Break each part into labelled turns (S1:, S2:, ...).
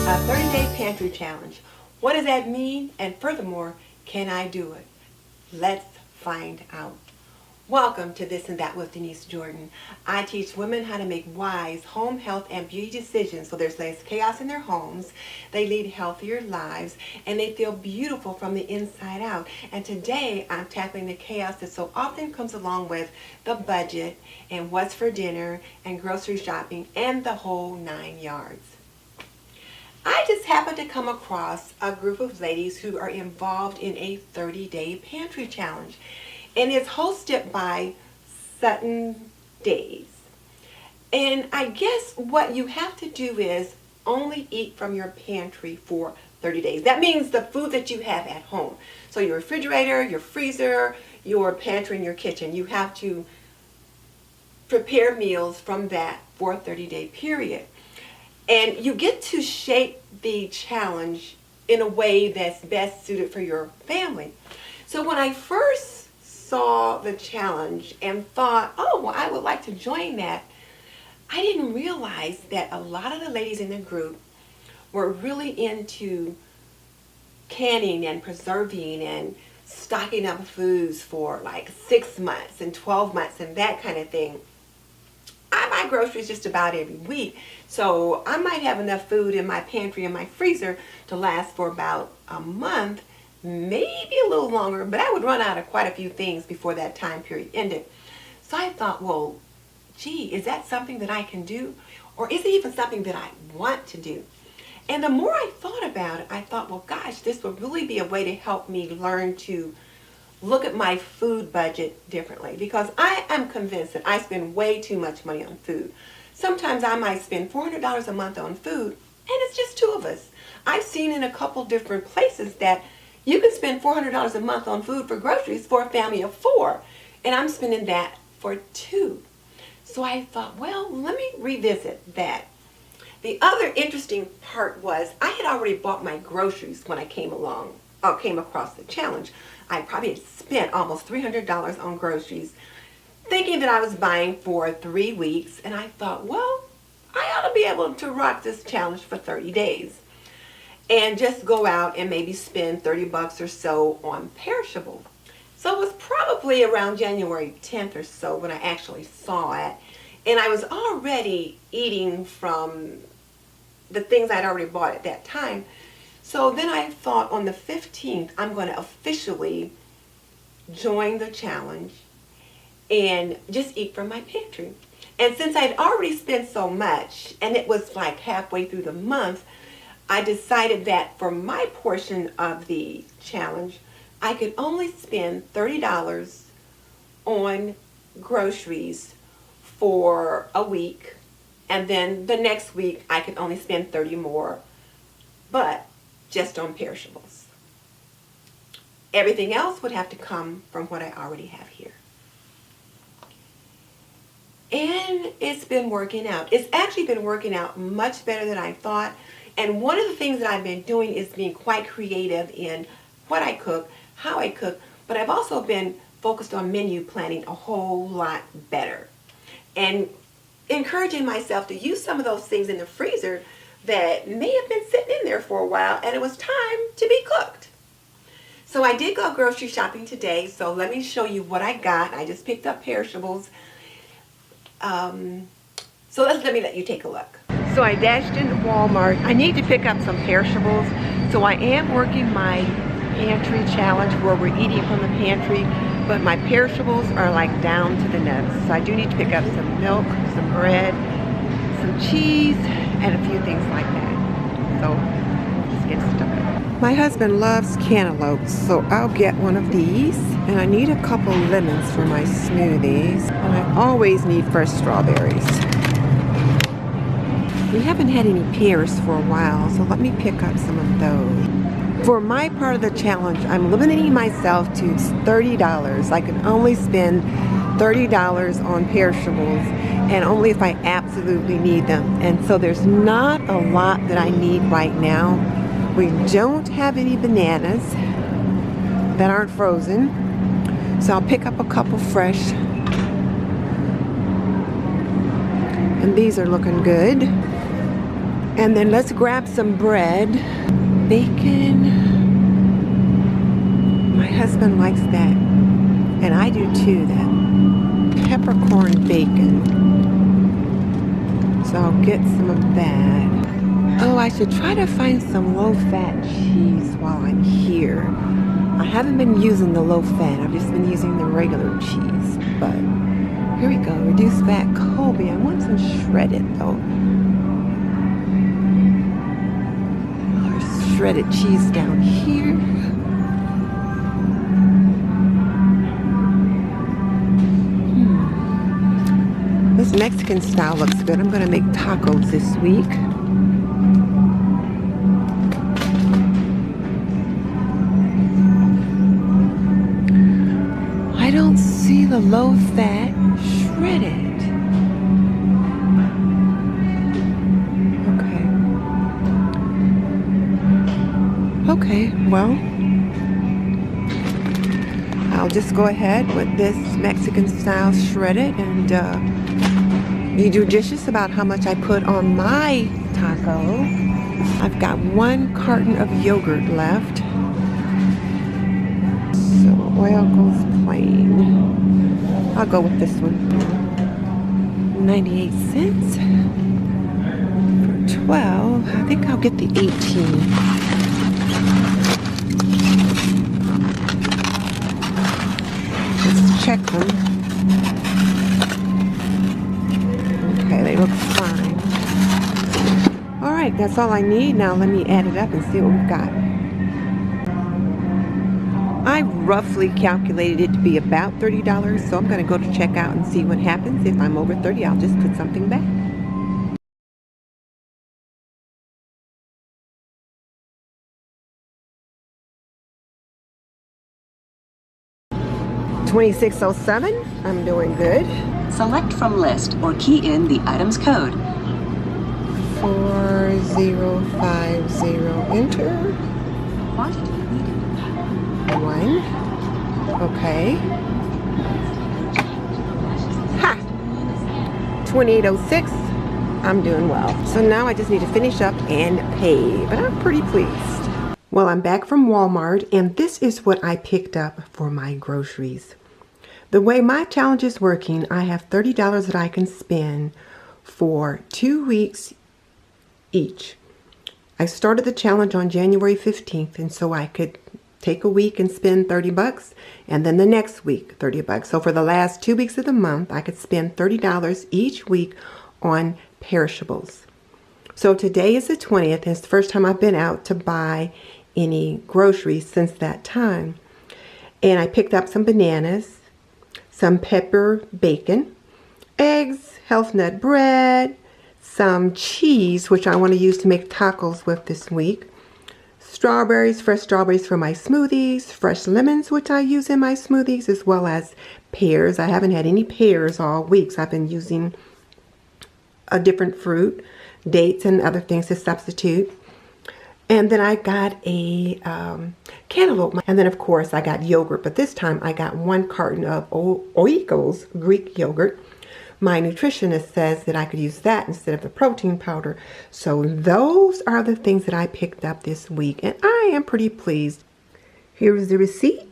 S1: A 30-day pantry challenge. What does that mean? And furthermore, can I do it? Let's find out. Welcome to This and That with Denise Jordan. I teach women how to make wise home health and beauty decisions so there's less chaos in their homes, they lead healthier lives, and they feel beautiful from the inside out. And today I'm tackling the chaos that so often comes along with the budget and what's for dinner and grocery shopping and the whole 9 yards. I just happened to come across a group of ladies who are involved in a 30-day pantry challenge. And it's hosted by SuttonsDaze. And I guess what you have to do is only eat from your pantry for 30 days. That means the food that you have at home. So your refrigerator, your freezer, your pantry, and your kitchen. You have to prepare meals from that for a 30-day period. And you get to shape the challenge in a way that's best suited for your family. So when I first saw the challenge and thought, oh, well, I would like to join that, I didn't realize that a lot of the ladies in the group were really into canning and preserving and stocking up foods for like 6 months and 12 months and that kind of thing. I buy groceries just about every week, so I might have enough food in my pantry and my freezer to last for about a month, maybe a little longer, but I would run out of quite a few things before that time period ended. So I thought, well, gee, is that something that I can do? Or is it even something that I want to do? And the more I thought about it, I thought, well, gosh, this would really be a way to help me learn to look at my food budget differently, because I am convinced that I spend way too much money on food. Sometimes I might spend $400 a month on food, and it's just two of us. I've seen in a couple different places that you can spend $400 a month on food for groceries for a family of 4, and I'm spending that for 2. So I thought, well, let me revisit that. The other interesting part was I had already bought my groceries when I came across the challenge. I probably had spent almost $300 on groceries, thinking that I was buying for 3 weeks, and I thought, well, I ought to be able to rock this challenge for 30 days and just go out and maybe spend 30 bucks or so on perishables. So it was probably around January 10th or so when I actually saw it, and I was already eating from the things I'd already bought at that time. So then I thought on the 15th, I'm going to officially join the challenge and just eat from my pantry. And since I'd already spent so much, and it was like halfway through the month, I decided that for my portion of the challenge, I could only spend $30 on groceries for a week, and then the next week I could only spend $30 more, but just on perishables. Everything else would have to come from what I already have here. And it's been working out. It's actually been working out much better than I thought. And one of the things that I've been doing is being quite creative in what I cook, how I cook, but I've also been focused on menu planning a whole lot better. And encouraging myself to use some of those things in the freezer that may have been sitting in there for a while, and it was time to be cooked. So I did go grocery shopping today, so let me show you what I got. I just picked up perishables. So let me let you take a look. So I dashed into Walmart. I need to pick up some perishables, so I am working my pantry challenge where we're eating from the pantry, but my perishables are like down to the nuts. So I do need to pick up some milk, some bread, some cheese, and a few things like that. So let's get started. My husband loves cantaloupes, so I'll get one of these. And I need a couple lemons for my smoothies. And I always need fresh strawberries. We haven't had any pears for a while, so let me pick up some of those. For my part of the challenge, I'm limiting myself to $30. I can only spend $30 on perishables, and only if I absolutely need them. And so there's not a lot that I need right now. We don't have any bananas that aren't frozen, so I'll pick up a couple fresh. And these are looking good. And then let's grab some bread. Bacon. My husband likes that. And I do too, that peppercorn bacon. So I'll get some of that. Oh, I should try to find some low-fat cheese while I'm here. I haven't been using the low-fat. I've just been using the regular cheese. But here we go. Reduced fat Colby. I want some shredded though. There's shredded cheese down here. This Mexican style looks good. I'm going to make tacos this week. I don't see the low-fat shredded. Okay, well, I'll just go ahead with this Mexican style shredded and be judicious about how much I put on my taco. I've got 1 carton of yogurt left. So oil goes plain. I'll go with this one. 98 cents for 12. I think I'll get the 18. Let's check them. Okay, they look fine. Alright, that's all I need. Now let me add it up and see what we've got. I roughly calculated it to be about $30, so I'm going to go to checkout and see what happens. If I'm over 30, I'll just put something back. $26.07. I'm doing good.
S2: Select from list or key in the item's code.
S1: 4050. Enter. 1. Okay. Ha! 2806. I'm doing well. So now I just need to finish up and pay, but I'm pretty pleased. Well, I'm back from Walmart, and this is what I picked up for my groceries. The way my challenge is working, I have $30 that I can spend for 2 weeks each. I started the challenge on January 15th, and so I could take a week and spend 30 bucks, and then the next week 30 bucks. So for the last 2 weeks of the month, I could spend $30 each week on perishables. So today is the 20th, and it's the first time I've been out to buy any groceries since that time. And I picked up some bananas, some pepper bacon, eggs, health nut bread, some cheese, which I want to use to make tacos with this week, strawberries, fresh strawberries for my smoothies, fresh lemons, which I use in my smoothies, as well as pears. I haven't had any pears all week, so I've been using a different fruit, dates and other things to substitute. And then I got a cantaloupe. And then, of course, I got yogurt. But this time I got 1 carton of Oikos Greek yogurt. My nutritionist says that I could use that instead of the protein powder. So those are the things that I picked up this week. And I am pretty pleased. Here's the receipt.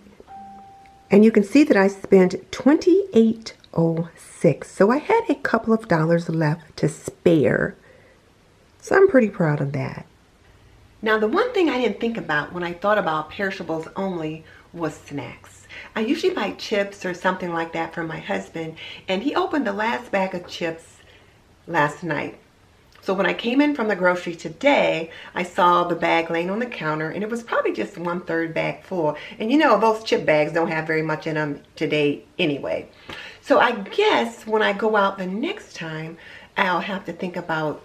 S1: And you can see that I spent $28.06. So I had a couple of dollars left to spare. So I'm pretty proud of that. Now, the one thing I didn't think about when I thought about perishables only was snacks. I usually buy chips or something like that for my husband, and he opened the last bag of chips last night. So when I came in from the grocery today, I saw the bag laying on the counter, and it was probably just 1/3 bag full. And you know, those chip bags don't have very much in them today anyway. So I guess when I go out the next time, I'll have to think about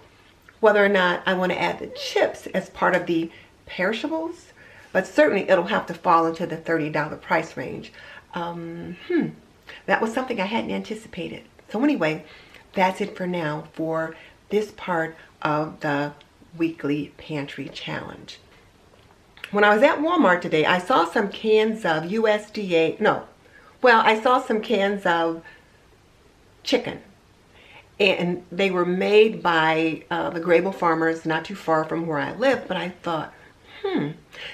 S1: whether or not I want to add the chips as part of the perishables, but certainly it'll have to fall into the $30 price range. That was something I hadn't anticipated. So anyway, that's it for now for this part of the weekly pantry challenge. When I was at Walmart today, I saw some cans of I saw some cans of chicken. And they were made by the Grable farmers not too far from where I live, but I thought,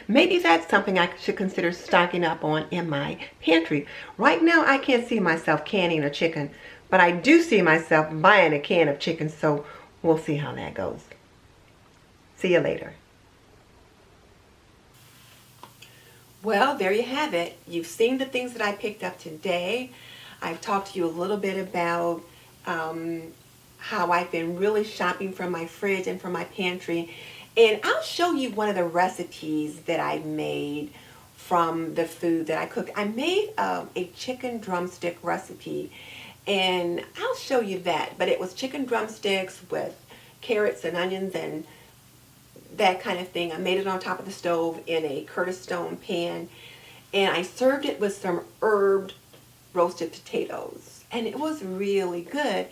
S1: maybe that's something I should consider stocking up on in my pantry. Right now, I can't see myself canning a chicken, but I do see myself buying a can of chicken, so we'll see how that goes. See you later. Well, there you have it. You've seen the things that I picked up today. I've talked to you a little bit about how I've been really shopping from my fridge and from my pantry. And I'll show you one of the recipes that I made from the food that I cooked. I made a chicken drumstick recipe, and I'll show you that. But it was chicken drumsticks with carrots and onions and that kind of thing. I made it on top of the stove in a Curtis stone pan, and I served it with some herbed roasted potatoes, and it was really good.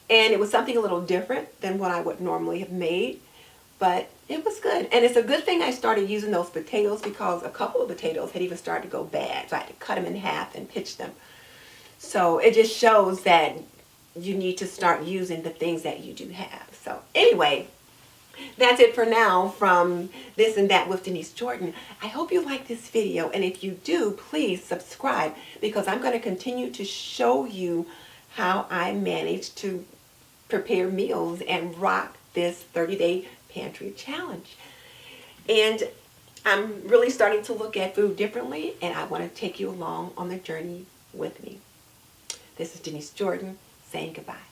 S1: And it was something a little different than what I would normally have made, but it was good. And it's a good thing I started using those potatoes, because a couple of potatoes had even started to go bad, so I had to cut them in half and pitch them. So it just shows that you need to start using the things that you do have. So anyway, that's it for now from This and That with Denise Jordan. I hope you like this video, and if you do, please subscribe, because I'm going to continue to show you how I manage to prepare meals and rock this 30-day pantry challenge. And I'm really starting to look at food differently, and I want to take you along on the journey with me. This is Denise Jordan saying goodbye.